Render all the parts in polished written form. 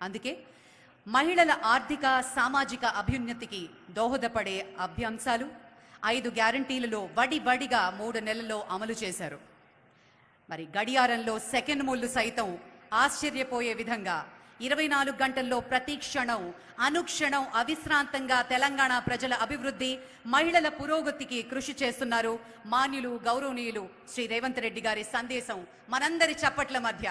అందుకే మహిళల ఆర్థిక సామాజిక అభ్యున్నతికి దోహదపడే అంశాలు 5 గ్యారంటీలలో వడిగా 3 నెలల్లో అమలు చేశారు. మరి గడియారంలో సెకండ్ ముళ్ళు సైతం ఆశ్చర్యపోయే విధంగా 24 గంటల్లో ప్రతి క్షణం అనుక్షణం అవిశ్రాంతంగా తెలంగాణ ప్రజల అభివృద్ధి మహిళల పురోగతికి కృషి చేస్తున్నారు మాన్యులు గౌరవనీయులు శ్రీ రేవంత్ రెడ్డి గారి సందేశం మనందరి చప్పట్ల మధ్య.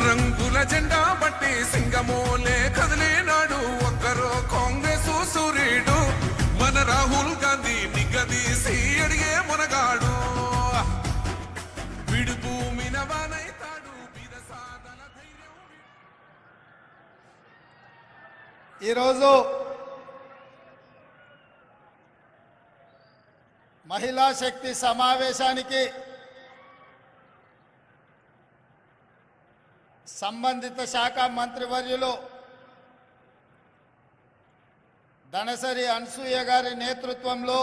రంగుల జెండా బట్టి సింగమోలే కదిలేనాడు ఒక్కరో కాంగ్రెస్ సూర్యుడు మన రాహుల్ గాంధీ నిగదీసి అడిగే మునగాడు విడు భూమిన వానైతాడు విరసాదల ధైర్యం. ఈరోజు మహిళా శక్తి సమావేశానికి సంబంధిత శాఖ మంత్రివర్యులు ధనసరి అనసూయ గారి నేతృత్వంలో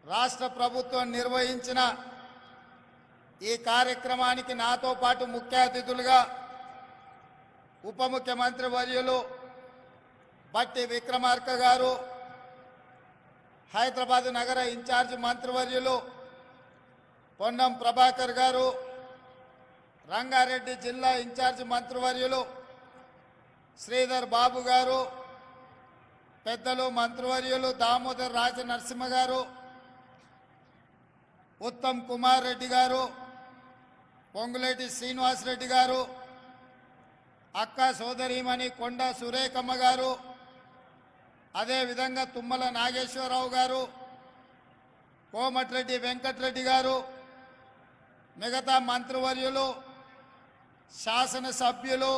రాష్ట్ర ప్రభుత్వం నిర్వహించిన ఈ కార్యక్రమానికి నాతో పాటు ముఖ్య అతిథులుగా ఉప ముఖ్యమంత్రి వర్యులు బట్టి విక్రమార్క గారు, హైదరాబాద్ నగర ఇన్ఛార్జ్ మంత్రివర్యులు పొన్నం ప్రభాకర్ గారు, రంగారెడ్డి జిల్లా ఇన్ఛార్జ్ మంత్రివర్యులు శ్రీధర్ బాబు గారు, పెద్దలు మంత్రివర్యులు దామోదర్ రాజ నరసింహ గారు, ఉత్తమ్ కుమార్ రెడ్డి గారు, పొంగులేటి శ్రీనివాస్ రెడ్డి గారు, అక్క సోదరీమణి కొండ సురేఖమ్మ గారు, అదేవిధంగా తుమ్మల నాగేశ్వరరావు గారు, కోమటిరెడ్డి వెంకటరెడ్డి గారు, మిగతా మంత్రివర్యులు, శాసనసభ్యులు,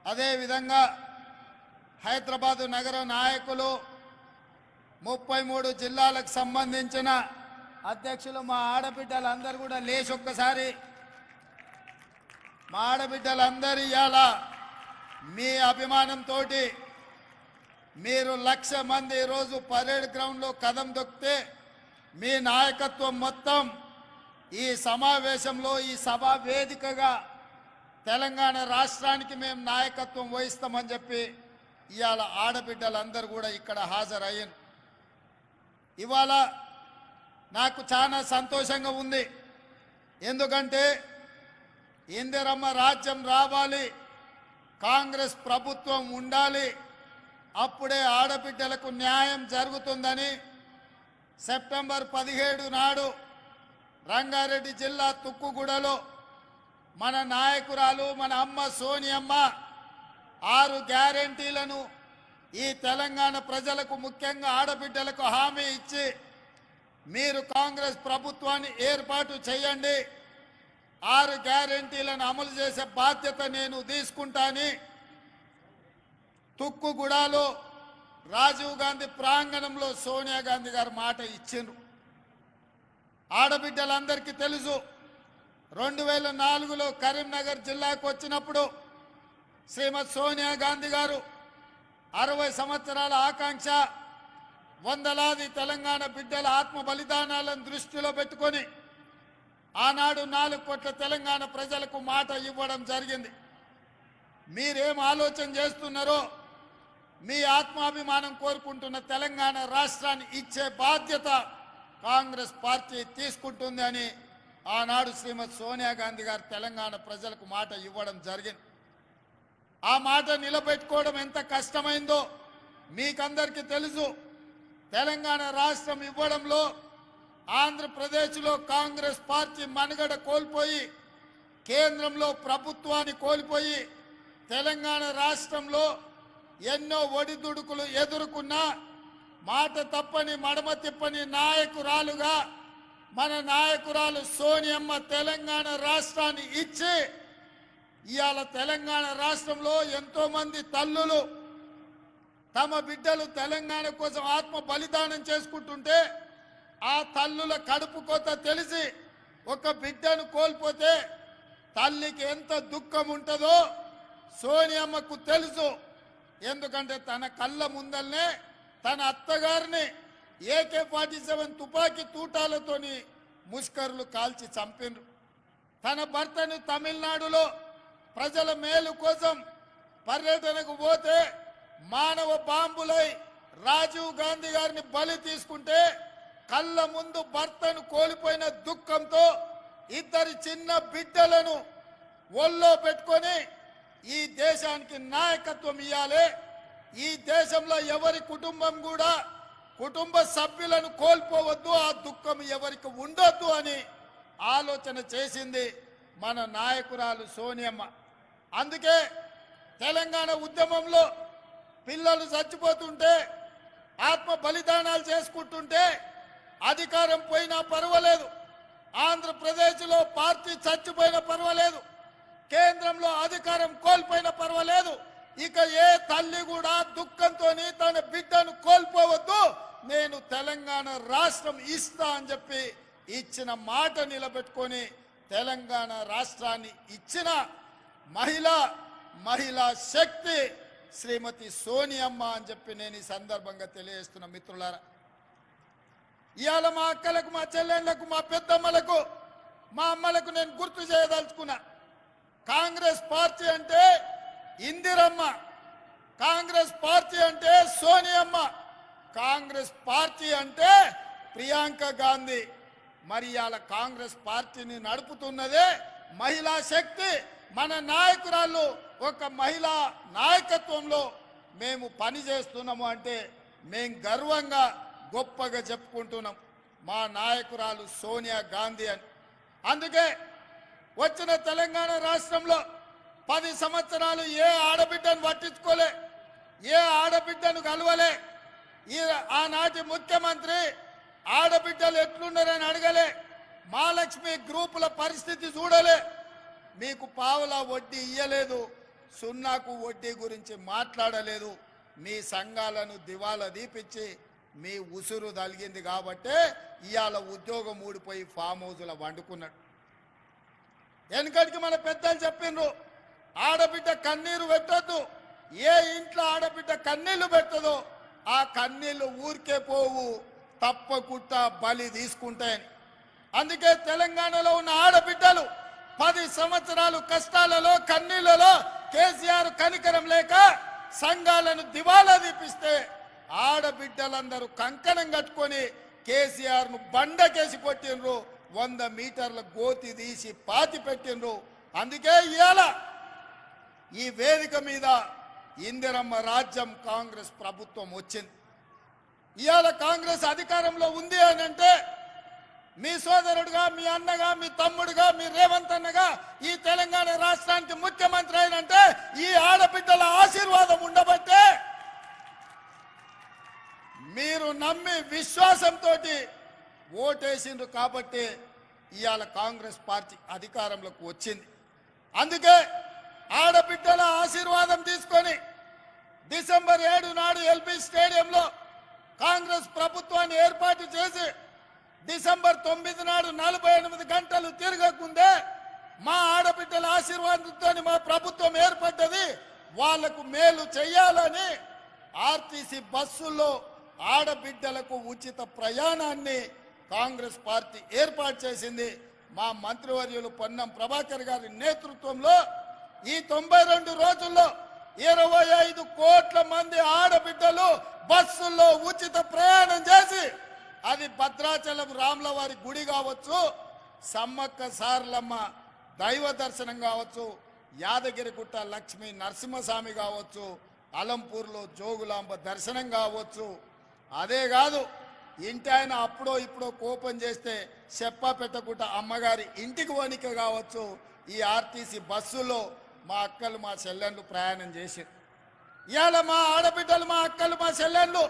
అదేవిధంగా హైదరాబాదు నగర నాయకులు, 33 జిల్లాలకు సంబంధించిన అధ్యక్షులు, మా ఆడబిడ్డలందరూ కూడా లేచి ఒక్కసారి మా ఆడబిడ్డలందరూ ఇవాళ మీ అభిమానంతో మీరు 1,00,000 మంది ఈరోజు పరేడ్ గ్రౌండ్లో కదం దొక్కితే మీ నాయకత్వం మొత్తం ఈ సమావేశంలో ఈ సభా వేదికగా తెలంగాణ రాష్ట్రానికి మేము నాయకత్వం వహిస్తామని చెప్పి ఇవాళ ఆడబిడ్డలందరూ కూడా ఇక్కడ హాజరయ్యారు. ఇవాళ నాకు చాలా సంతోషంగా ఉంది. ఎందుకంటే ఇందిరమ్మ రాజ్యం రావాలి, కాంగ్రెస్ ప్రభుత్వం ఉండాలి, అప్పుడే ఆడబిడ్డలకు న్యాయం జరుగుతుందని సెప్టెంబర్ 17 నాడు రంగారెడ్డి జిల్లా తుక్కుగూడలో మన నాయకురాలు మన అమ్మ సోనియమ్మ 6 గ్యారెంటీలను ఈ తెలంగాణ ప్రజలకు ముఖ్యంగా ఆడబిడ్డలకు హామీ ఇచ్చి మీరు కాంగ్రెస్ ప్రభుత్వాన్ని ఏర్పాటు చేయండి, 6 గ్యారెంటీలను అమలు చేసే బాధ్యత నేను తీసుకుంటాని తుక్కుగూడలో రాజీవ్ గాంధీ ప్రాంగణంలో సోనియా గాంధీ గారు మాట ఇచ్చిండ్రు. ఆడబిడ్డలందరికీ తెలుసు, 2004లో కరీంనగర్ జిల్లాకు వచ్చినప్పుడు శ్రీమతి సోనియా గాంధీ గారు 60 సంవత్సరాల ఆకాంక్ష, వందలాది తెలంగాణ బిడ్డల ఆత్మ బలిదానాలను దృష్టిలో పెట్టుకొని ఆనాడు 4 కోట్ల తెలంగాణ ప్రజలకు మాట ఇవ్వడం జరిగింది. మీరేం ఆలోచన చేస్తున్నారో మీ ఆత్మాభిమానం కోరుకుంటున్న తెలంగాణ రాష్ట్రాన్ని ఇచ్చే బాధ్యత కాంగ్రెస్ పార్టీ తీసుకుంటుంది అని ఆనాడు శ్రీమతి సోనియా గాంధీ గారు తెలంగాణ ప్రజలకు మాట ఇవ్వడం జరిగింది. ఆ మాట నిలబెట్టుకోవడం ఎంత కష్టమైందో మీకందరికీ తెలుసు. తెలంగాణ రాష్ట్రం ఇవ్వడంలో ఆంధ్రప్రదేశ్లో కాంగ్రెస్ పార్టీ మనుగడ కోల్పోయి కేంద్రంలో ప్రభుత్వాన్ని కోల్పోయి తెలంగాణ రాష్ట్రంలో ఎన్నో ఒడిదుడుకులు ఎదుర్కొన్నా మాట తప్పని మడమ తిప్పని నాయకురాలుగా మన నాయకురాలు సోనియమ్మ తెలంగాణ రాష్ట్రాన్ని ఇచ్చి ఇవాళ తెలంగాణ రాష్ట్రంలో ఎంతో మంది తల్లులు తమ బిడ్డలు తెలంగాణ కోసం ఆత్మ బలిదానం చేసుకుంటుంటే ఆ తల్లుల కడుపు కోత తెలిసి ఒక బిడ్డను కోల్పోతే తల్లికి ఎంత దుఃఖం ఉంటుందో సోనియమ్మకు తెలుసు. ఎందుకంటే తన కళ్ళ ముందల్నే తన అత్తగారిని AK-47 తుపాకీ తూటాలతోని ముష్కరులు కాల్చి చంపిండ్రు. తన భర్తను తమిళనాడులో ప్రజల మేలు కోసం పర్యటనకు పోతే మానవ బాంబులై రాజీవ్ గాంధీ గారిని బలి తీసుకుంటే కళ్ళ ముందు భర్తను కోల్పోయిన దుఃఖంతో ఇద్దరి చిన్న బిడ్డలను ఒళ్ళో పెట్టుకొని ఈ దేశానికి నాయకత్వం ఇవ్వాలి, ఈ దేశంలో ఎవరి కుటుంబం కూడా కుటుంబ సభ్యులను కోల్పోవద్దు, ఆ దుఃఖం ఎవరికి ఉండొద్దు అని ఆలోచన చేసింది మన నాయకురాలు సోనియమ్మ. అందుకే తెలంగాణ ఉద్యమంలో పిల్లలు చచ్చిపోతుంటే ఆత్మ బలిదానాలు చేసుకుంటుంటే అధికారం పోయినా పర్వాలేదు, ఆంధ్రప్రదేశ్లో పార్టీ చచ్చిపోయినా పర్వాలేదు, కేంద్రంలో అధికారం కోల్పోయినా పర్వాలేదు, ఇక ఏ తల్లి కూడా దుఃఖంతో తన బిడ్డను కోల్పోవద్దు, నేను తెలంగాణ రాష్ట్రం ఇస్తా అని చెప్పి ఇచ్చిన మాట నిలబెట్టుకొని తెలంగాణ రాష్ట్రాన్ని ఇచ్చిన మహిళా శక్తి శ్రీమతి సోనియమ్మ అని చెప్పి నేను ఈ సందర్భంగా తెలియజేస్తున్న మిత్రులారా. ఇవాళ మా అక్కలకు, మా చెల్లెళ్లకు, మా పెద్దమ్మలకు, మా అమ్మలకు నేను గుర్తు చేయదలుచుకున్నా, కాంగ్రెస్ పార్టీ అంటే ఇందిరమ్మ, కాంగ్రెస్ పార్టీ అంటే సోనియమ్మ, కాంగ్రెస్ పార్టీ అంటే ప్రియాంక గాంధీ. మరి ఇవాళ కాంగ్రెస్ పార్టీని నడుపుతున్నదే మహిళా శక్తి. మన నాయకురాళ్ళు ఒక మహిళా నాయకత్వంలో మేము పని చేస్తున్నాము అంటే మేము గర్వంగా గొప్పగా చెప్పుకుంటున్నాం మా నాయకురాలు సోనియా గాంధీ అని. అందుకే వచ్చిన తెలంగాణ రాష్ట్రంలో 10 సంవత్సరాలు ఏ ఆడబిడ్డను పట్టించుకోలే, ఏ ఆడబిడ్డను కలవలే. ఆనాటి ముఖ్యమంత్రి ఆడబిడ్డలు ఎట్లున్నారని అడగలే, మహాలక్ష్మి గ్రూపుల పరిస్థితి చూడలే, మీకు పావులా వడ్డీ ఇయ్యలేదు, సున్నాకు వడ్డీ గురించి మాట్లాడలేదు, మీ సంఘాలను దివాలా దీపించి మీ ఉసురు తలిగింది కాబట్టే ఇవాళ ఉద్యోగం ఊడిపోయి ఫామ్ హౌస్లో వండుకున్నాడు. వెనకటికి మన పెద్దలు చెప్పిండ్రు, ఆడబిడ్డ కన్నీరు పెట్టద్దు, ఏ ఇంట్లో ఆడబిడ్డ కన్నీళ్లు పెట్టదో ఆ కన్నీళ్లు ఊరికే పోవు, తప్పకుండా బలి తీసుకుంటాయని. అందుకే తెలంగాణలో ఉన్న ఆడబిడ్డలు 10 సంవత్సరాలు కష్టాలలో కన్నీళ్లలో కేసీఆర్ కనికరం లేక సంఘాలను దివాలా దీపిస్తే ఆడబిడ్డలందరూ కంకణం కట్టుకొని కేసీఆర్ ను బండకేసి కొట్టిండ్రు, 100 మీటర్ల గోతి తీసి పాతి పెట్టిండ్రు. అందుకే ఇవాళ ఈ వేదిక మీద ఇందిరమ్మ రాజ్యం కాంగ్రెస్ ప్రభుత్వం వచ్చింది. ఇవాళ కాంగ్రెస్ అధికారంలో ఉంది అని అంటే మీ సోదరుడుగా, మీ అన్నగా, మీ తమ్ముడుగా, మీ రేవంత్ అన్నగా ఈ తెలంగాణ రాష్ట్రానికి ముఖ్యమంత్రి అయినంటే ఈ ఆడబిడ్డల ఆశీర్వాదం ఉండబట్టే, మీరు నమ్మి విశ్వాసంతో ఓటేసిండ్రు కాబట్టి ఇవాళ కాంగ్రెస్ పార్టీ అధికారంలోకి వచ్చింది. అందుకే ఆడబిడ్డల ఆశీర్వాదం తీసుకొని డిసెంబర్ 7 నాడు ఎల్బీ స్టేడియంలో కాంగ్రెస్ ప్రభుత్వాన్ని ఏర్పాటు చేసి డిసెంబర్ 9 నాడు 48 గంటలు తిరగకుందే మా ఆడబిడ్డల ఆశీర్వాదంతో మా ప్రభుత్వం ఏర్పడ్డది, వాళ్లకు మేలు చేయాలని ఆర్టీసీ బస్సుల్లో ఆడబిడ్డలకు ఉచిత ప్రయాణాన్ని కాంగ్రెస్ పార్టీ ఏర్పాటు చేసింది. మా మంత్రివర్యులు పొన్నం ప్రభాకర్ గారి నేతృత్వంలో ఈ 92 రోజుల్లో 25 కోట్ల మంది ఆడబిడ్డలు బస్సుల్లో ఉచిత ప్రయాణం చేసి, అది భద్రాచలం రాములవారి గుడి కావచ్చు, సమ్మక్క సారలమ్మ దైవ దర్శనం కావచ్చు, యాదగిరిగుట్ట లక్ష్మీ నరసింహస్వామి కావచ్చు, అలంపూర్లో జోగులాంబ దర్శనం కావచ్చు, అదే కాదు ఇంటి ఆయన అప్పుడో ఇప్పుడో కోపం చేస్తే చెప్పా పెట్టకుండా అమ్మగారి ఇంటికి వణిక కావచ్చు, ఈ ఆర్టీసీ బస్సులో మా అక్కలు మా చెల్లెళ్ళు ప్రయాణం చేశారు. ఇవాళ మా ఆడబిడ్డలు, మా అక్కలు, మా చెల్లెళ్ళు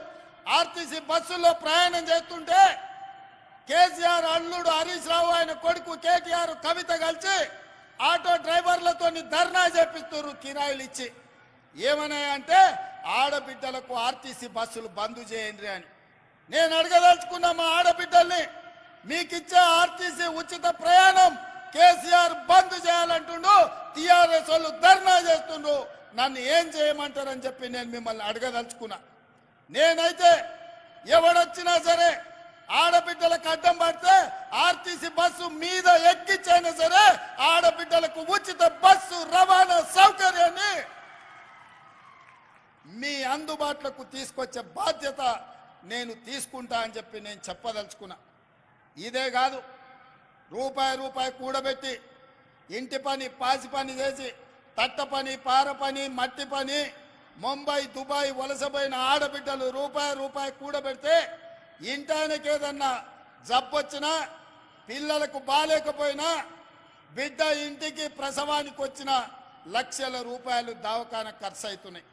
ఆర్టీసీ బస్సులో ప్రయాణం చేస్తుంటే కేసీఆర్ అల్లుడు హరీష్ రావు, ఆయన కొడుకు కేటీఆర్, కవిత కలిసి ఆటో డ్రైవర్లతో ధర్నా చేపిస్తారు కిరాయిలు ఇచ్చి. ఏమన్నాయంటే ఆడబిడ్డలకు ఆర్టీసీ బస్సులు బంద్ చేయండి అని. నేను అడగదలుచుకున్నా మా ఆడబిడ్డల్ని, మీకు ఇచ్చే ఆర్టీసీ ఉచిత ప్రయాణం కేసీఆర్ బంద్ చేయాలంటుండు, టీఆర్ఎస్ వాళ్ళు ధర్నా చేస్తుండ్రు, నన్ను ఏం చేయమంటారని చెప్పి నేను మిమ్మల్ని అడగదలుచుకున్నా. నేనైతే ఎవడొచ్చినా సరే ఆడబిడ్డలకు అడ్డం పడితే ఆర్టీసీ బస్సు మీద ఎక్కించైనా సరే ఆడబిడ్డలకు ఉచిత బస్సు రవాణా సౌకర్యాన్ని మీ అందుబాటులోకి తీసుకొచ్చే బాధ్యత నేను తీసుకుంటా అని చెప్పి నేను చెప్పదలుచుకున్నా. ఇదే కాదు, రూపాయి కూడబెట్టి ఇంటి పని పాసి పని చేసి తట్ట పని పార పని మట్టి పని ముంబై దుబాయ్ వలసపోయిన ఆడబిడ్డలు రూపాయి కూడబెడితే ఇంటానికి ఏదన్నా జబ్బొచ్చినా పిల్లలకు బాలేకపోయినా బిడ్డ ఇంటికి ప్రసవానికి వచ్చిన లక్షల రూపాయలు దవాఖాన ఖర్చు అవుతున్నాయి.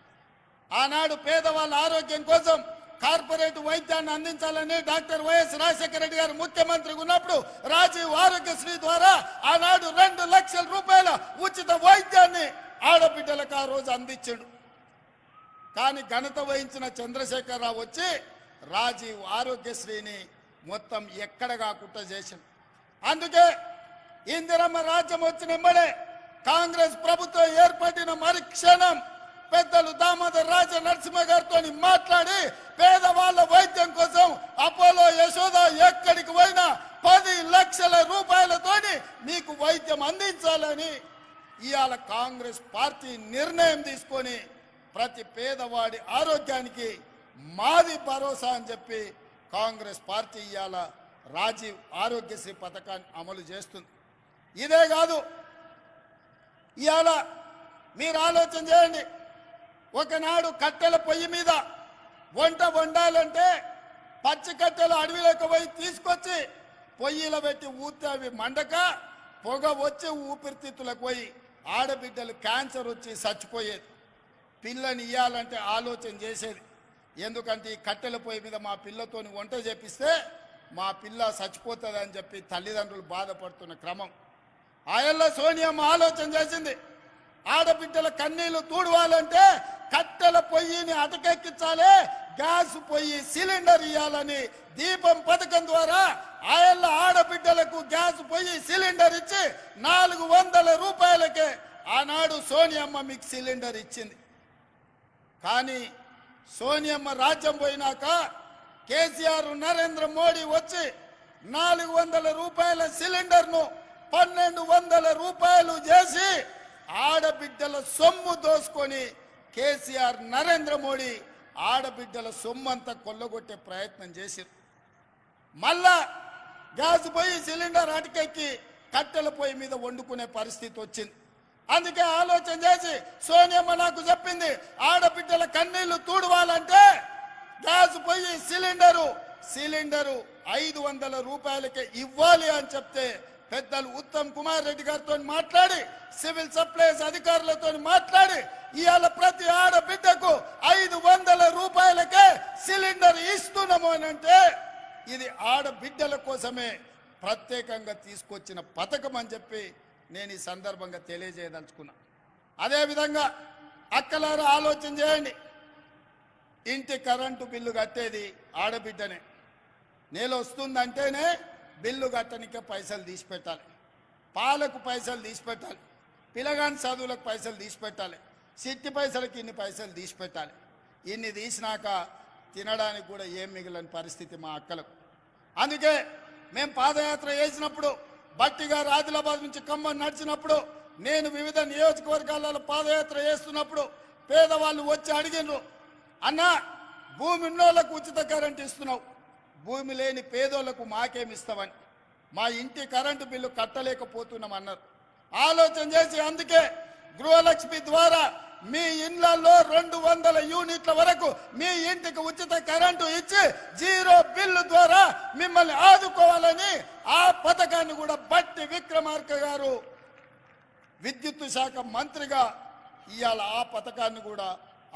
ఆనాడు పేదవాళ్ళ ఆరోగ్యం కోసం కార్పొరేట్ వైద్యాన్ని అందించాలని డాక్టర్ వైఎస్ రాజశేఖర రెడ్డి గారు ముఖ్యమంత్రిగా ఉన్నప్పుడు రాజీవ్ ఆరోగ్యశ్రీ ద్వారా ఆనాడు 2 లక్షల రూపాయల ఉచిత వైద్యాన్ని ఆడబిడ్డలకు ఆ రోజు అందించాడు. కానీ ఘనత వహించిన చంద్రశేఖరరావు వచ్చి రాజీవ్ ఆరోగ్యశ్రీని మొత్తం ఎక్కడ కాకుండా చేసింది. అందుకే ఇందిరమ్మ రాజ్యం వచ్చిన వెంబడే కాంగ్రెస్ ప్రభుత్వం ఏర్పడిన మరుక్షణం పెద్దలు దామోదర్ రాజ నరసింహ గారితో మాట్లాడి పేదవాళ్ళ వైద్యం కోసం అపోలో యశోద ఎక్కడికి పోయినా 10 లక్షల రూపాయలతోని మీకు వైద్యం అందించాలని ఇవాళ కాంగ్రెస్ పార్టీ నిర్ణయం తీసుకొని ప్రతి పేదవాడి ఆరోగ్యానికి మాది భరోసా అని చెప్పి కాంగ్రెస్ పార్టీ ఇవాళ రాజీవ్ ఆరోగ్యశ్రీ పథకాన్ని అమలు చేస్తుంది. ఇదే కాదు, ఇవాళ మీరు ఆలోచన చేయండి, ఒకనాడు కట్టెల పొయ్యి మీద వంట వండాలంటే పచ్చి కట్టెలు అడవిలోకి పోయి తీసుకొచ్చి పొయ్యిలో పెట్టి ఊతే అవి మండక పొగ వచ్చి ఊపిరితిత్తులకు పోయి ఆడబిడ్డలు క్యాన్సర్ వచ్చి చచ్చిపోయేది. పిల్లని ఇవ్వాలంటే ఆలోచన చేసేది, ఎందుకంటే ఈ కట్టెల పొయ్యి మీద మా పిల్లతోని వంట చేపిస్తే మా పిల్ల చచ్చిపోతుంది అని చెప్పి తల్లిదండ్రులు బాధపడుతున్న క్రమం. ఆయల్లో సోనియమ్మ ఆలోచన చేసింది, ఆడబిడ్డల కన్నీళ్లు తూడవాలంటే కట్టెల పొయ్యిని అటకెక్కించాలి, గ్యాస్ పొయ్యి సిలిండర్ ఇవ్వాలని దీపం పథకం ద్వారా ఆయల్ల ఆడబిడ్డలకు గ్యాస్ పొయ్యి సిలిండర్ ఇచ్చి 400 రూపాయలకే ఆనాడు సోనియమ్మ మీకు సిలిండర్ ఇచ్చింది. కానీ సోనియమ్మ రాజ్యం పోయినాక కేసీఆర్ నరేంద్ర మోడీ వచ్చి 400 రూపాయల సిలిండర్ను 1200 రూపాయలు చేసి ఆడబిడ్డల సొమ్ము దోసుకొని కేసీఆర్ నరేంద్ర మోడీ ఆడబిడ్డల సొమ్ము అంతా కొల్లగొట్టే ప్రయత్నం చేశారు. మళ్ళా గ్యాస్ పొయ్యి సిలిండర్ అటకెక్కి కట్టెల పొయ్యి మీద వండుకునే పరిస్థితి వచ్చింది. అందుకే ఆలోచన చేసి సోనియమ్మ నాకు చెప్పింది, ఆడబిడ్డల కన్నీళ్లు తూడవాలంటే గ్యాస్ పొయ్యి సిలిండరు 500 రూపాయలకే ఇవ్వాలి అని చెప్తే పెద్దలు ఉత్తమ్ కుమార్ రెడ్డి గారితో మాట్లాడి సివిల్ సప్లైస్ అధికారులతో మాట్లాడి ఇవాళ ప్రతి ఆడబిడ్డకు 500 రూపాయలకే సిలిండర్ ఇస్తున్నాము అని అంటే ఇది ఆడబిడ్డల కోసమే ప్రత్యేకంగా తీసుకొచ్చిన పథకం అని చెప్పి నేను ఈ సందర్భంగా తెలియజేయదలుచుకున్నా. అదేవిధంగా అక్కలారా ఆలోచన చేయండి, ఇంటి కరెంటు బిల్లు కట్టేది ఆడబిడ్డనే. నెల వస్తుందంటేనే బిల్లు కట్టనికే పైసలు తీసి పెట్టాలి, పాలకు పైసలు తీసి పెట్టాలి, పిల్లగాని చదువులకు పైసలు తీసి పెట్టాలి, సిట్టి పైసలకి ఇన్ని పైసలు తీసి పెట్టాలి. ఇన్ని తీసినాక తినడానికి కూడా ఏం మిగిలిన పరిస్థితి మా అక్కలకు. అందుకే మేము పాదయాత్ర చేసినప్పుడు బట్టిగా ఆదిలాబాద్ నుంచి ఖమ్మం నడిచినప్పుడు నేను వివిధ నియోజకవర్గాలలో పాదయాత్ర చేస్తున్నప్పుడు పేదవాళ్ళు వచ్చి అడిగినారు, అన్న భూమి ఉన్నోళ్లకు ఉచిత కరెంట్ ఇస్తున్నావు, భూమి లేని పేదోళ్లకు మాకేమిస్తావని. మా ఇంటి కరెంటు బిల్లు కట్టలేకపోతున్నాం అన్నారు. ఆలోచన చేసి అందుకే గృహలక్ష్మి ద్వారా మీ ఇళ్లలో 200 యూనిట్ల వరకు మీ ఇంటికి ఉచిత కరెంటు ఇచ్చి 0 బిల్లు ద్వారా మిమ్మల్ని ఆదుకోవాలని ఆ పథకాన్ని కూడా బట్టి విక్రమార్క గారు విద్యుత్ శాఖ మంత్రిగా ఇవాళ ఆ పథకాన్ని కూడా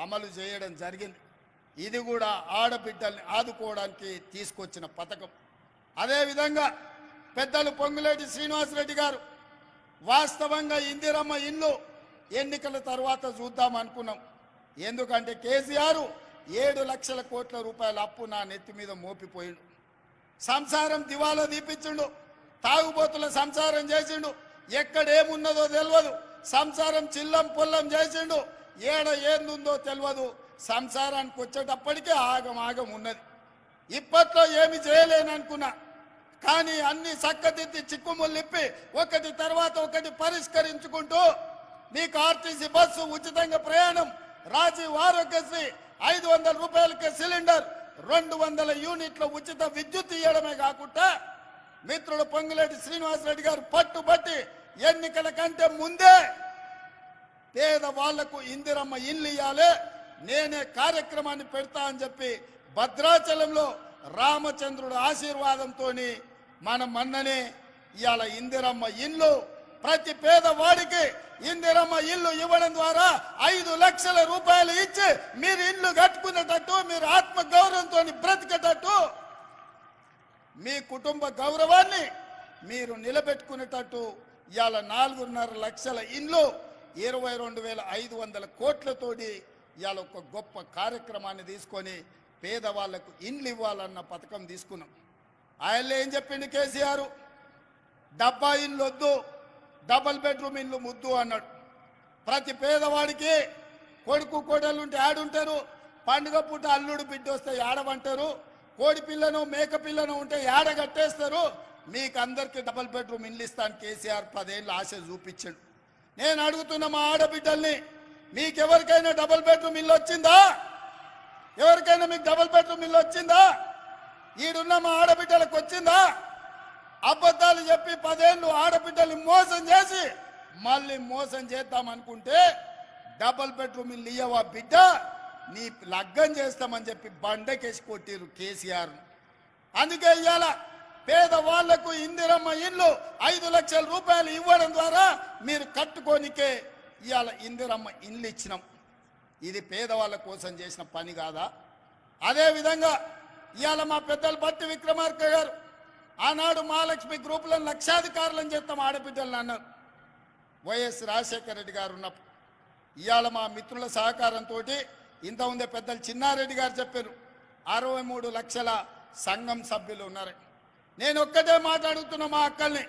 అమలు చేయడం జరిగింది. ఇది కూడా ఆడబిడ్డల్ని ఆదుకోవడానికి తీసుకొచ్చిన పథకం. అదేవిధంగా పెద్దలు పొంగులేటి శ్రీనివాసరెడ్డి గారు వాస్తవంగా ఇందిరమ్మ ఇల్లు ఎన్నికల తర్వాత చూద్దాం అనుకున్నాం. ఎందుకంటే కేసీఆర్ 7 లక్షల కోట్ల రూపాయల అప్పు నా నెత్తి మీద మోపిపోయిండు, సంసారం దివాలా తీపించిండు, తాగుబోతుల సంసారం చేసిండు, ఎక్కడేమున్నదో తెలియదు, సంసారం చిల్లం పొల్లం చేసిండు, ఏందుందో తెలియదు. సంసారానికి వచ్చేటప్పటికే ఆగం ఉన్నది. ఇప్పట్లో ఏమి చేయలేననుకున్నా, కానీ అన్ని చక్కదిద్ది చిక్కుములిప్పి ఒకటి తర్వాత ఒకటి పరిష్కరించుకుంటూ మీకు ఆర్టీసీ బస్సు ఉచితంగా ప్రయాణం, రాజీవ్ ఆరోగ్యశ్రీ 500 రూపాయలకే సిలిండర్, 200 యూనిట్ల ఉచిత విద్యుత్ ఇవ్వడమే కాకుండా మిత్రుడు పొంగులేటి శ్రీనివాసరెడ్డి గారు పట్టుబట్టి ఎన్నికల కంటే ముందే పేదవాళ్లకు ఇందిరమ్మ ఇల్లు ఇవ్వాలి, నేనే కార్యక్రమాన్ని పెడతా అని చెప్పి భద్రాచలంలో రామచంద్రుడు ఆశీర్వాదంతో మనం మొన్ననే ఇవాళ ఇందిరమ్మ ఇల్లు ప్రతి పేదవాడికి ఇందిరమ్మ ఇల్లు ఇవ్వడం ద్వారా 5 లక్షల రూపాయలు ఇచ్చి మీరు ఇల్లు కట్టుకునేటట్టు, మీరు ఆత్మ గౌరవంతో బ్రతికేటట్టు, మీ కుటుంబ గౌరవాన్ని మీరు నిలబెట్టుకునేటట్టు ఇవాళ 4.5 లక్షల ఇల్లు 22,500 కోట్లతోటి ఇవాళ ఒక గొప్ప కార్యక్రమాన్ని తీసుకొని పేదవాళ్లకు ఇండ్లు ఇవ్వాలన్న పథకం తీసుకున్నాం. ఆయన ఏం చెప్పిండు కేసీఆర్, డబ్బా ఇల్లు వద్దు, డబల్ బెడ్రూమ్ ఇల్లు ముద్దు అన్నాడు. ప్రతి పేదవాడికి కొడుకు కోడలు ఉంటే ఆడుంటారు, పండుగ పూట అల్లుడు బిడ్డ వస్తే ఆడవంటారు, కోడి పిల్లను మేక పిల్లను ఉంటే ఏడ కట్టేస్తారు. మీకు అందరికీ డబల్ బెడ్రూమ్ ఇల్లు ఇస్తాను కేసీఆర్ 10 ఏళ్ళు ఆశ చూపించాడు. నేను అడుగుతున్న మా ఆడబిడ్డల్ని, మీకెవరికైనా డబల్ బెడ్రూమ్ ఇల్లు వచ్చిందా? ఎవరికైనా మీకు డబల్ బెడ్రూమ్ ఇల్లు వచ్చిందా? ఈడున్న మా ఆడబిడ్డలకు వచ్చిందా? అబద్ధాలు చెప్పి 10 ఏళ్ళు ఆడబిడ్డల్ని మోసం చేసి మళ్ళీ మోసం చేద్దామనుకుంటే డబల్ బెడ్రూమ్ ఇల్లు ఇయ్యవా బిడ్డ, నీ లగ్గం చేస్తామని చెప్పి బండకేసి కొట్టిరు కేసీఆర్. అందుకే ఇవాళ పేదవాళ్లకు ఇందిరమ్మ ఇల్లు 5 లక్షల రూపాయలు ఇవ్వడం ద్వారా మీరు కట్టుకోనికే ఇవాళ ఇందిరమ్మ ఇల్లు ఇచ్చినాం. ఇది పేదవాళ్ళ కోసం చేసిన పని కాదా? అదేవిధంగా ఇవాళ మా పెద్దలు బట్టి విక్రమార్క గారు ఆనాడు మహాలక్ష్మి గ్రూపులను లక్షాధికారులను చేస్తాం ఆడబిడ్డలను అన్నారు. వైఎస్ రాజశేఖర రెడ్డి గారు ఉన్నప్పుడు ఇవాళ మా మిత్రుల సహకారంతో ఇంత ఉందే పెద్దలు చిన్నారెడ్డి గారు చెప్పారు 63 లక్షల సంఘం సభ్యులు ఉన్నారు. నేను ఒక్కటే మాట్లాడుతున్నా మా అక్కల్ని,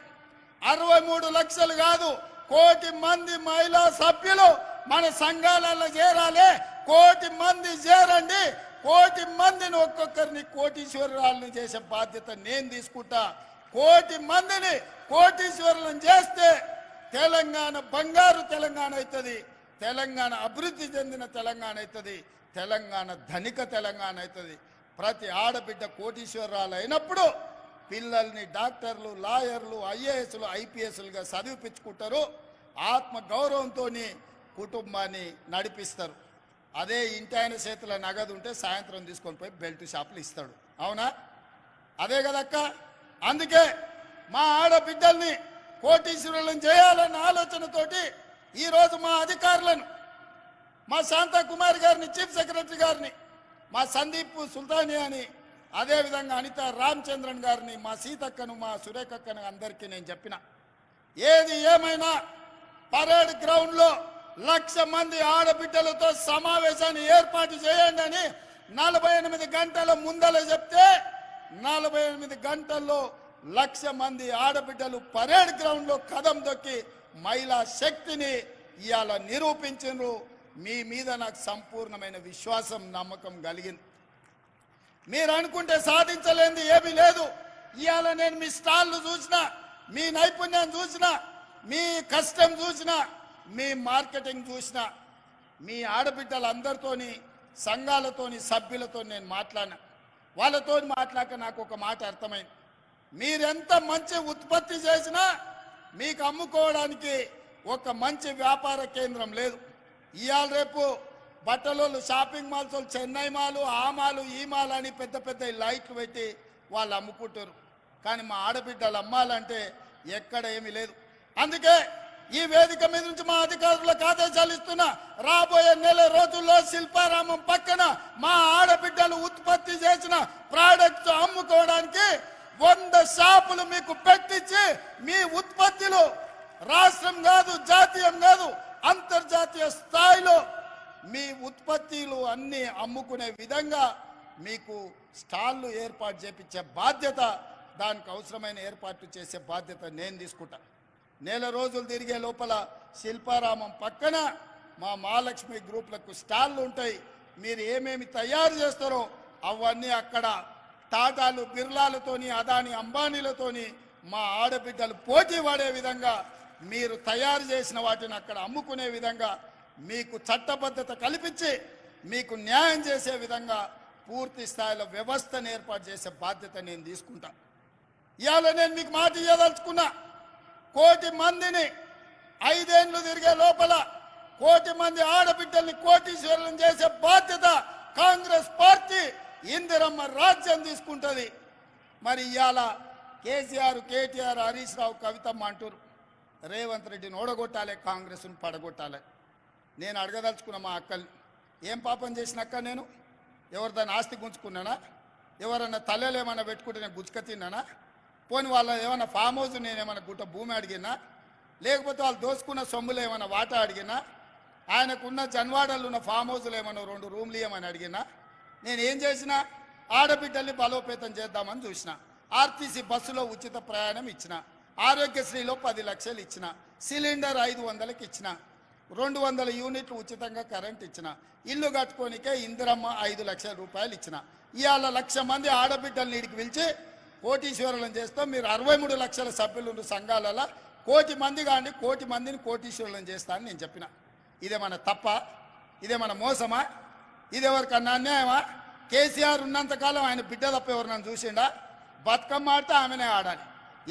63 లక్షలు కాదు, 1 కోటి మంది మహిళా సభ్యులు మన సంఘాలలో చేరాలి. 1 కోటి మంది చేరండి, 1 కోటి మందిని ఒక్కొక్కరిని కోటీశ్వరులను చేసే బాధ్యత నేను తీసుకుంటా. 1 కోటి మందిని కోటీశ్వరులను చేస్తే తెలంగాణ బంగారు తెలంగాణ అవుతుంది, తెలంగాణ అభివృద్ధి చెందిన తెలంగాణ అవుతుంది, తెలంగాణ ధనిక తెలంగాణ అవుతుంది. ప్రతి ఆడబిడ్డ కోటీశ్వరాలు అయినప్పుడు పిల్లల్ని డాక్టర్లు, లాయర్లు, ఐఏఎస్లు, ఐపీఎస్లుగా చదివిపించుకుంటారు, ఆత్మ గౌరవంతో కుటుంబాన్ని నడిపిస్తారు. అదే ఇంటి ఆయన చేతుల నగదు ఉంటే సాయంత్రం తీసుకొని పోయి బెల్ట్ షాపులు ఇస్తాడు. అవునా? అదే కదక్క. అందుకే మా ఆడబిడ్డల్ని కోటీశ్వరులను చేయాలన్న ఆలోచనతోటి ఈరోజు మా అధికారులను, మా శాంతాకుమారి గారిని, చీఫ్ సెక్రటరీ గారిని, మా సందీప్ సుల్తానియాని, అదేవిధంగా అనిత రామచంద్రన్ గారిని, మా సీతక్కను, మా సురేఖక్కను అందరికీ నేను చెప్పిన, ఏది ఏమైనా పరేడ్ గ్రౌండ్లో 1,00,000 మంది ఆడబిడ్డలతో సమావేశాన్ని ఏర్పాటు చేయండి అని 48 గంటల ముందల చెప్తే 48 గంటల్లో 1,00,000 మంది ఆడబిడ్డలు పరేడ్ గ్రౌండ్లో కదం దొక్కి మహిళా శక్తిని ఇవాళ నిరూపించారు. మీ మీద నాకు సంపూర్ణమైన విశ్వాసం, నమ్మకం కలిగింది. మీరు అనుకుంటే సాధించలేనిది ఏమీ లేదు. ఇవాళ నేను మీ స్టాళ్ళు చూసినా, మీ నైపుణ్యం చూసినా, మీ కష్టం చూసినా, మీ మార్కెటింగ్ చూసినా, మీ ఆడబిడ్డలందరితోని, సంఘాలతోని, సభ్యులతో నేను మాట్లాడినా. వాళ్ళతో మాట్లాడక నాకు ఒక మాట అర్థమైంది, మీరెంత మంచి ఉత్పత్తి చేసినా మీకు అమ్ముకోవడానికి ఒక మంచి వ్యాపార కేంద్రం లేదు. ఇవాళ రేపు బట్టలు, షాపింగ్ మాల్స్, చెన్నై మాలు, ఆ మాలు, ఈ మాల్ అని పెద్ద పెద్ద లైట్లు పెట్టి వాళ్ళు అమ్ముకుంటారు. కానీ మా ఆడబిడ్డలు అమ్మాలంటే ఎక్కడ ఏమీ లేదు. అందుకే ఈ వేదిక మీద నుంచి మా అధికారులకు ఆదేశాలు ఇస్తున్నా, రాబోయే నెల రోజుల్లో శిల్పారామం పక్కన మా ఆడబిడ్డలు ఉత్పత్తి చేసిన ప్రోడక్ట్స్ అమ్ముకోవడానికి 100 షాపులు మీకు పెట్టించి మీ ఉత్పత్తులు రాష్ట్రం కాదు, జాతీయం కాదు, అంతర్జాతీయ స్థాయిలో మీ ఉత్పత్తులు అన్ని అమ్ముకునే విధంగా మీకు స్టాళ్ళు ఏర్పాటు చేపించే బాధ్యత, దానికి అవసరమైన ఏర్పాట్లు చేసే బాధ్యత నేను తీసుకుంటా. నెల రోజులు తిరిగే లోపల శిల్పారామం పక్కన మా మహాలక్ష్మి గ్రూపులకు స్టాళ్ళు ఉంటాయి. మీరు ఏమేమి తయారు చేస్తారో అవన్నీ అక్కడ టాటాలు బిర్లాలతోని అదాని అంబానీలతోని మా ఆడబిడ్డలు పోటీ పడే విధంగా మీరు తయారు చేసిన వాటిని అక్కడ అమ్ముకునే విధంగా మీకు చట్టబద్ధత కల్పించి మీకు న్యాయం చేసే విధంగా పూర్తి స్థాయిలో వ్యవస్థను ఏర్పాటు చేసే బాధ్యత నేను తీసుకుంటా. ఇవాళ నేను మీకు మాట ఇవ్వదలుచుకున్నా, 1 కోటి మందిని 5 ఏళ్ళు తిరిగే లోపల 1 కోటి మంది ఆడబిడ్డల్ని కోటీశ్వరులను చేసే బాధ్యత కాంగ్రెస్ పార్టీ ఇందిరమ్మ రాజ్యం తీసుకుంటుంది. మరి ఇవాళ కేసీఆర్, కేటీఆర్, హరీష్ రావు, కవితమ్మ అంటారు రేవంత్ రెడ్డిని ఓడగొట్టాలి, కాంగ్రెస్ను పడగొట్టాలి. నేను అడగదలుచుకున్న మా అక్కల్ని, ఏం పాపం చేసిన అక్క నేను? ఎవరిదాన్ని ఆస్తి గుంజుకున్నానా? ఎవరన్నా తల్లెలు ఏమన్నా పెట్టుకుంటే నేను గుజ్జుక తిన్నానా? పోని వాళ్ళ ఏమన్నా ఫామ్ హౌస్ నేనేమన్నా గుట్ట భూమి అడిగినా? లేకపోతే వాళ్ళు దోసుకున్న సొమ్ములు ఏమన్నా వాటా అడిగినా? ఆయనకున్న జన్వాడలు ఉన్న ఫామ్ హౌస్లు ఏమన్నా 2 రూమ్లు ఇవ్వమని అడిగినా? నేనేం చేసినా? ఆడబిడ్డల్ని బలోపేతం చేద్దామని చూసిన. ఆర్టీసీ బస్సులో ఉచిత ప్రయాణం ఇచ్చిన, ఆరోగ్యశ్రీలో 10 లక్షలు ఇచ్చిన, సిలిండర్ 500కి ఇచ్చిన, 200 యూనిట్లు ఉచితంగా కరెంట్ ఇచ్చిన, ఇల్లు కట్టుకోనికే ఇందిరమ్మ 5 లక్షల రూపాయలు ఇచ్చిన. ఇవాళ 1,00,000 మంది ఆడబిడ్డల్ని ఇడికి పిలిచి కోటీశ్వరులను చేస్తాం, మీరు 63 లక్షల సభ్యులు సంఘాలలో 1 కోటి మంది కానీ 1 కోటి మందిని కోటీశ్వరులను చేస్తా అని నేను చెప్పిన. ఇదేమన్నా తప్ప? ఇదేమన్నా మోసమా? ఇదెవరికన్నా అన్యాయమా? కేసీఆర్ ఉన్నంతకాలం ఆయన బిడ్డ తప్ప ఎవరినన్నా చూసిండా? బతుకమ్మ ఆడితే ఆమెనే ఆడాలి,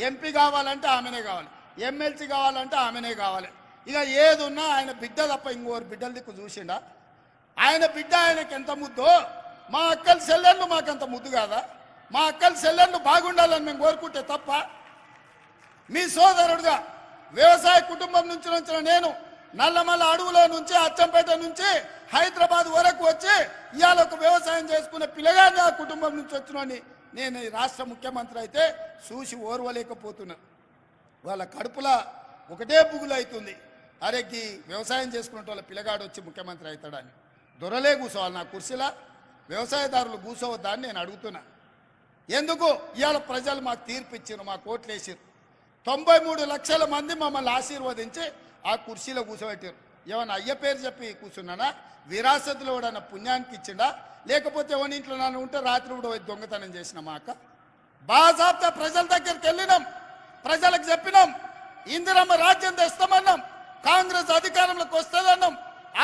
ఎంపీ కావాలంటే ఆమెనే కావాలి, ఎమ్మెల్సీ కావాలంటే ఆమెనే కావాలి. ఇక ఏది ఉన్నా ఆయన బిడ్డ తప్ప ఇంకోరు బిడ్డల దిక్కు చూసిండా? ఆయన బిడ్డ ఆయనకి ఎంత ముద్దో, మా అక్కల చెల్లెళ్ళు మాకంత ముద్దు కాదా? మా అక్కల చెల్లెళ్ళు బాగుండాలని మేము కోరుకుంటే తప్ప? మీ సోదరుడుగా వ్యవసాయ కుటుంబం నుంచి వచ్చిన నేను నల్లమల్ల అడవులో నుంచి అచ్చంపేట నుంచి హైదరాబాద్ వరకు వచ్చి ఇవాళ ఒక వ్యవసాయం చేసుకునే పిల్లగాని ఆ కుటుంబం నుంచి వచ్చినోని నేను ఈ రాష్ట్ర ముఖ్యమంత్రి అయితే చూసి ఓర్వలేకపోతున్నా. వాళ్ళ కడుపులో ఒకటే పుగులు అవుతుంది, అరెగ్గి వ్యవసాయం చేసుకునే వాళ్ళ పిల్లగాడు వచ్చి ముఖ్యమంత్రి అవుతాడని. దొరలే కూర్చోవాలి నా కుర్చీలా, వ్యవసాయదారులు కూర్చోవద్దా అని నేను అడుగుతున్నా. ఎందుకు ఇవాళ ప్రజలు మాకు తీర్పు ఇచ్చారు, మాకు ఓట్లు వేసారు. 93 లక్షల మంది మమ్మల్ని ఆశీర్వదించి ఆ కుర్చీలో కూర్చోబెట్టారు. ఏమన్నా అయ్య పేరు చెప్పి కూర్చున్నానా? విరాసత్తులో కూడా పుణ్యానికి ఇచ్చిండా? లేకపోతే ఎవరి ఇంట్లో నన్ను ఉంటే రాత్రి కూడా దొంగతనం చేసిన మా అక్క? బాజాబ్తా ప్రజల దగ్గరికి వెళ్ళినాం, ప్రజలకు చెప్పినాం, ఇందిరమ్మ రాజ్యం తెస్తామన్నాం, కాంగ్రెస్ అధికారంలోకి వస్తుందన్నాం,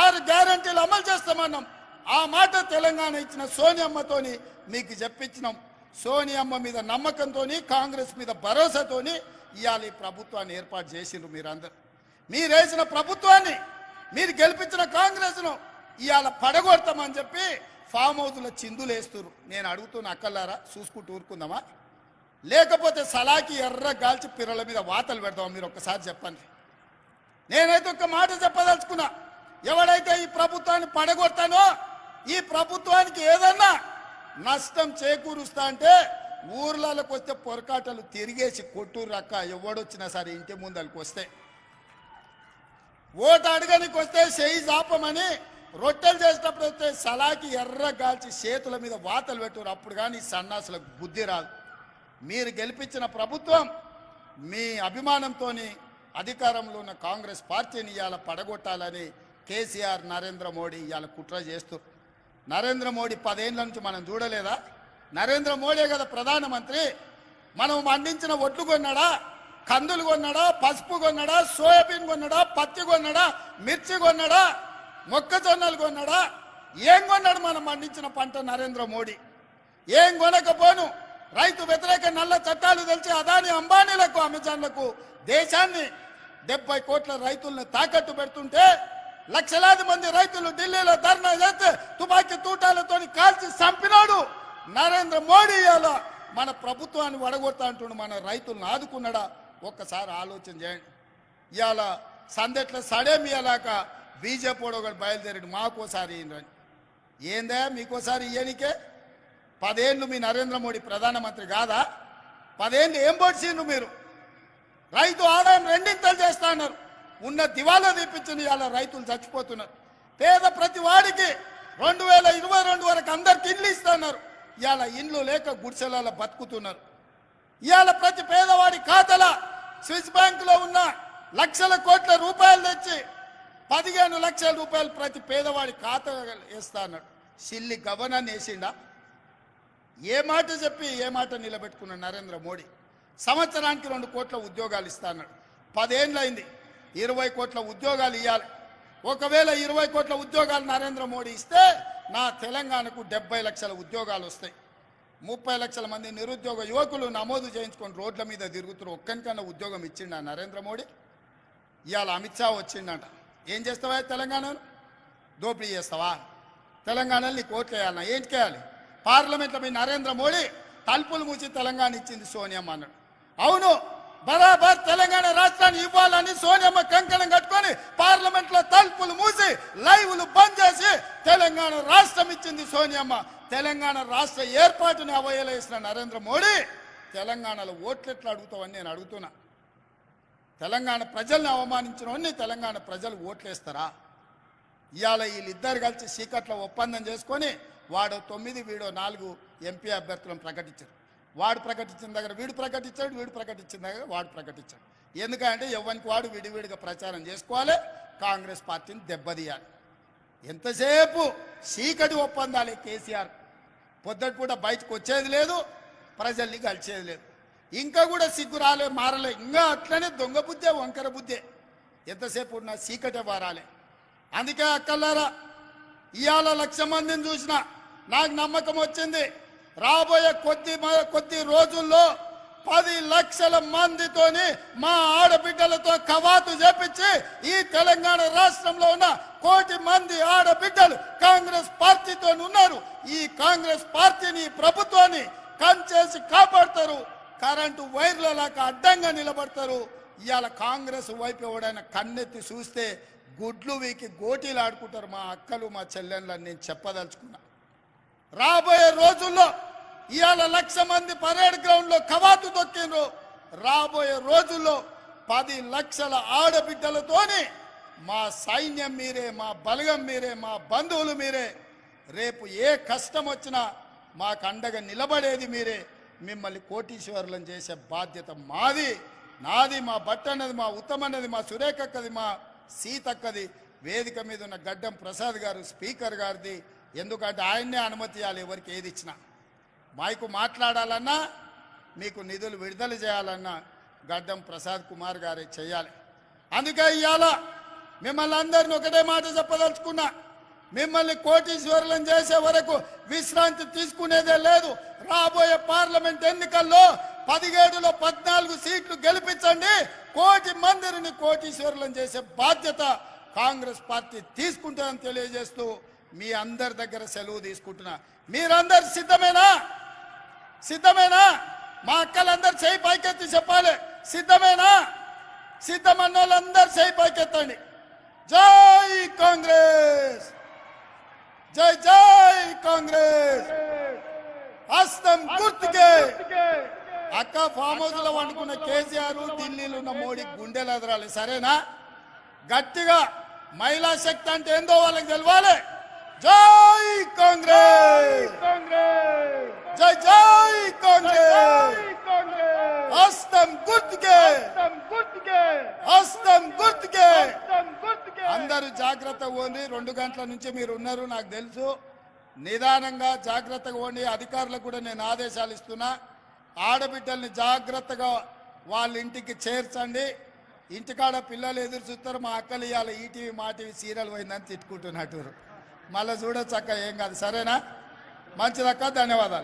6 గ్యారంటీలు అమలు చేస్తామన్నాం. ఆ మాట తెలంగాణ ఇచ్చిన సోనియమ్మతోని మీకు చెప్పించినాం. సోనియమ్మ మీద నమ్మకంతోని, కాంగ్రెస్ మీద భరోసాతోని ఇవాళ ఈ ప్రభుత్వాన్ని ఏర్పాటు చేసిండ్రు. మీరందరూ మీరేసిన ప్రభుత్వాన్ని, మీరు గెలిపించిన కాంగ్రెస్ను ఇవాళ పడగొడతామని చెప్పి ఫామ్ హౌస్లో చిందులు వేస్తున్నారు. నేను అడుగుతున్న అక్కలారా, చూసుకుంటూ ఊరుకుందామా? లేకపోతే సలాకి ఎర్ర గాల్చి పిర్రల మీద వాతలు పెడతామా? మీరు ఒక్కసారి చెప్పండి. నేనైతే ఒక మాట చెప్పదలుచుకున్నా, ఎవడైతే ఈ ప్రభుత్వాన్ని పడగొడతానో, ఈ ప్రభుత్వానికి ఏదన్నా నష్టం చేకూరుస్తా అంటే ఊర్లలోకి వస్తే పొరకాటలు తిరిగేసి కొట్టూరు రక్క ఎవడొచ్చినా సరే ఇంటి ముందరికి వస్తే, ఓటు అడగనికి వస్తే చేయి జాపమని రొట్టెలు చేసేటప్పుడు వస్తే సలాకి ఎర్ర గాల్చి చేతుల మీద వాతలు పెట్టారు. అప్పుడు కానీ సన్నాసులకు బుద్ధి రాదు. మీరు గెలిపించిన ప్రభుత్వం మీ అభిమానంతో అధికారంలో ఉన్న కాంగ్రెస్ పార్టీని ఇవాళ పడగొట్టాలని కేసీఆర్, నరేంద్ర మోడీ ఇవాళ కుట్ర చేస్తారు. నరేంద్ర మోడీ 10 ఏళ్ళ నుంచి మనం చూడలేదా? నరేంద్ర మోడీ కదా ప్రధానమంత్రి. మనం పండించిన ఒడ్లు కొన్నాడా? కందులు కొన్నాడా? పసుపు కొన్నాడా? సోయాబీన్ కొన్నాడా? పత్తి కొన్నాడా? మిర్చి కొన్నాడా? మొక్కజొన్నలు కొన్నాడా? ఏం కొన్నాడు మనం పండించిన పంట నరేంద్ర మోడీ? ఏం కొనకపోను రైతు వ్యతిరేక నల్ల చట్టాలు తెలిసి అదాని అంబానీలకు, అమెజాన్లకు దేశాన్ని 70 కోట్ల రైతులను తాకట్టు పెడుతుంటే లక్షలాది మంది రైతులు ఢిల్లీలో ధర్నా చేస్తే తుపాకీ తూటాలతో కాల్చి చంపినాడు నరేంద్ర మోడీ. ఇవాళ మన ప్రభుత్వాన్ని వడగొడతా అంటుండు, మన రైతులను ఆదుకున్నాడా? ఒక్కసారి ఆలోచన చేయండి. ఇవాళ సందెట్ల సడేమియాలాక బీజేపీ ఒకటి బయలుదేరాడు, మాకోసారి ఇయ్యండి. ఏందా మీకోసారి ఇయ్యనికే? 10 ఏళ్ళు మీ నరేంద్ర మోడీ ప్రధానమంత్రి కాదా? 10 ఏళ్ళు ఏం పొడిచిండ్రు మీరు? రైతు ఆదాయం 2 చేస్తా అన్నారు, ఉన్న దివాలా తీపించింది. ఇవాళ రైతులు చచ్చిపోతున్నారు. పేద ప్రతి వాడికి 2022 వరకు అందరికి ఇల్లు ఇస్తున్నారు. ఇవాళ ఇండ్లు లేక గుడిసెలలో బతుకుతున్నారు. ఇవాళ ప్రతి పేదవాడి ఖాతాల స్విస్ బ్యాంకులో ఉన్న లక్షల కోట్ల రూపాయలు తెచ్చి 15 లక్షల రూపాయలు ప్రతి పేదవాడి ఖాతా వేస్తా అన్నాడు. Silly governor వేసిండా? ఏ మాట చెప్పి ఏ మాట నిలబెట్టుకున్న నరేంద్ర మోడీ? సంవత్సరానికి 2 కోట్ల ఉద్యోగాలు ఇస్తా అన్నాడు. 10 ఏళ్ళైంది, 20 కోట్ల ఉద్యోగాలు ఇవ్వాలి. ఒకవేళ 20 కోట్ల ఉద్యోగాలు నరేంద్ర మోడీ ఇస్తే నా తెలంగాణకు 70 లక్షల ఉద్యోగాలు వస్తాయి. 30 లక్షల మంది నిరుద్యోగ యువకులు నమోదు చేయించుకొని రోడ్ల మీద తిరుగుతున్నారు. ఒక్కనికన్నా ఉద్యోగం ఇచ్చిండా నరేంద్ర మోడీ? ఇవాళ అమిత్ షా వచ్చిండట. ఏం చేస్తావా తెలంగాణను? దోపిడీ చేస్తావా? తెలంగాణలో నీకు ఓట్లు వేయాలన్నా ఏంటి చేయాలి? పార్లమెంట్లో మీ నరేంద్ర మోడీ తలుపులు మూసి తెలంగాణ ఇచ్చింది సోనియమ్మ అన్నాడు. అవును, బరాబర్ తెలంగాణ రాష్ట్రాన్ని ఇవ్వాలని సోనియమ్మ కంకణం కట్టుకొని పార్లమెంట్లో తలుపులు మూసి లైవ్లు బంద్ చేసి తెలంగాణ రాష్ట్రం ఇచ్చింది సోనియమ్మ. తెలంగాణ రాష్ట్ర ఏర్పాటుని అవహేళించిన నరేంద్ర మోడీ తెలంగాణలో ఓట్లు ఎట్లా అడుగుతావని నేను అడుగుతున్నా. తెలంగాణ ప్రజల్ని అవమానించిన తెలంగాణ ప్రజలు ఓట్లేస్తారా? ఇవాళ వీళ్ళిద్దరు కలిసి చీకట్లో ఒప్పందం చేసుకొని వాడు 9 వీడో 4 ఎంపీ అభ్యర్థులను ప్రకటించారు. వాడు ప్రకటించిన దగ్గర వీడు ప్రకటించాడు, వీడు ప్రకటించిన దగ్గర వాడు ప్రకటించాడు. ఎందుకంటే ఎవరికి వాడు విడివిడిగా ప్రచారం చేసుకోవాలి, కాంగ్రెస్ పార్టీని దెబ్బతీయాలి. ఎంతసేపు చీకటి ఒప్పందాలే కేసీఆర్. పొద్దుటి పూట బయటకు వచ్చేది లేదు, ప్రజల్ని కలిసేది లేదు. ఇంకా కూడా సిగ్గు రాలే, మారలే, ఇంకా అట్లనే దొంగ బుద్ధే, వంకర బుద్ధే. ఎంతసేపు ఉన్న చీకటే వారాలే. అందుకే అక్కలారా, ఇవాళ 1,00,000 మందిని చూసిన నాకు నమ్మకం వచ్చింది. రాబోయే కొద్ది రోజుల్లో 10 లక్షల మందితోని మా ఆడబిడ్డలతో కవాతు చేపించి ఈ తెలంగాణ రాష్ట్రంలో ఉన్న 1 కోటి మంది ఆడబిడ్డలు కాంగ్రెస్ పార్టీతో ఉన్నారు. ఈ కాంగ్రెస్ పార్టీని, ప్రభుత్వాన్ని కంచేసి కాపాడతారు. కరెంటు వైర్లలాగా అడ్డంగా నిలబడతారు. ఇవాళ కాంగ్రెస్ వైపు ఎవడైనా కన్నెత్తి చూస్తే గుడ్లు వీకి గోటీలు ఆడుకుంటారు మా అక్కలు, మా చెల్లెళ్ళని నేను చెప్పదలుచుకున్నా. రాబోయే రోజుల్లో ఇవాళ 1,00,000 మంది పరేడ్ గ్రౌండ్లో కవాతు తొక్కిండ్రు. రాబోయే రోజుల్లో 10 లక్షల ఆడబిడ్డలతోని మా సైన్యం మీరే, మా బలగం మీరే, మా బంధువులు మీరే. రేపు ఏ కష్టం వచ్చినా మాకు అండగా నిలబడేది మీరే. మిమ్మల్ని కోటీశ్వరులను చేసే బాధ్యత మాది, నాది. మా భట్ అన్నది, మా ఉత్తమన్నది, మా సురేఖక్కది, మా సీతక్కది. వేదిక మీద ఉన్న గడ్డం ప్రసాద్ గారు స్పీకర్ గారిది. ఎందుకంటే ఆయన్నే అనుమతి ఇవ్వాలి ఎవరికి ఏది ఇచ్చినా. మైకు మాట్లాడాలన్నా, మీకు నిధులు విడుదల చేయాలన్నా గడ్డం ప్రసాద్ కుమార్ గారే చేయాలి. అందుకే ఇవాళ మిమ్మల్ని అందరిని ఒకటే మాట చెప్పదలుచుకున్నా. మిమ్మల్ని కోటీశ్వరులను చేసే వరకు విశ్రాంతి తీసుకునేదే లేదు. రాబోయే పార్లమెంట్ ఎన్నికల్లో 17లో 14 సీట్లు గెలిపించండి. 1 కోటి మందిని కోటీశ్వరులను చేసే బాధ్యత కాంగ్రెస్ పార్టీ తీసుకుంటుందని తెలియజేస్తూ మీ అందరి దగ్గర సెలవు తీసుకుంటున్నా. మీరందరు సిద్ధమేనా? సిద్ధమేనా? మా అక్కలందరూ చేయి పైకెత్తి చెప్పాలి. సిద్ధమేనా? సిద్ధమన్న వాళ్ళందరూ చేయి పైకెత్తండి. జై కాంగ్రెస్, జై జై కాంగ్రెస్. హస్తం గుర్తుకే. అక్క ఫామ్ హౌస్ లో వండుకున్న కేసీఆర్, ఢిల్లీలో ఉన్న మోడీ గుండెలు ఎదరాలి. సరేనా? గట్టిగా మహిళా శక్తి అంటే ఏందో వాళ్ళకి తెలవాలి. జై కాంగ్రెస్, జై జై కాంగ్రెస్. హస్తం గుర్తుకే, హస్తం గుర్తుకే. అందరూ జాగ్రత్తగా పోండి. 2 గంటల నుంచి మీరు ఉన్నారు నాకు తెలుసు. నిదానంగా జాగ్రత్తగా పోండి. అధికారులకు కూడా నేను ఆదేశాలు ఇస్తున్నా. ఆడబిడ్డల్ని జాగ్రత్తగా వాళ్ళ ఇంటికి చేర్చండి. ఇంటికాడ పిల్లలు ఎదురు చూస్తారు. మా అక్కలు ఇవాళ ఈటీవీ మా టీవీ సీరియల్ పోయిందని తిట్టుకుంటున్నట్టు. మళ్ళీ చూడొచ్చు అక్క, ఏం కాదు. సరేనా? మంచిదక్క, ధన్యవాదాలు.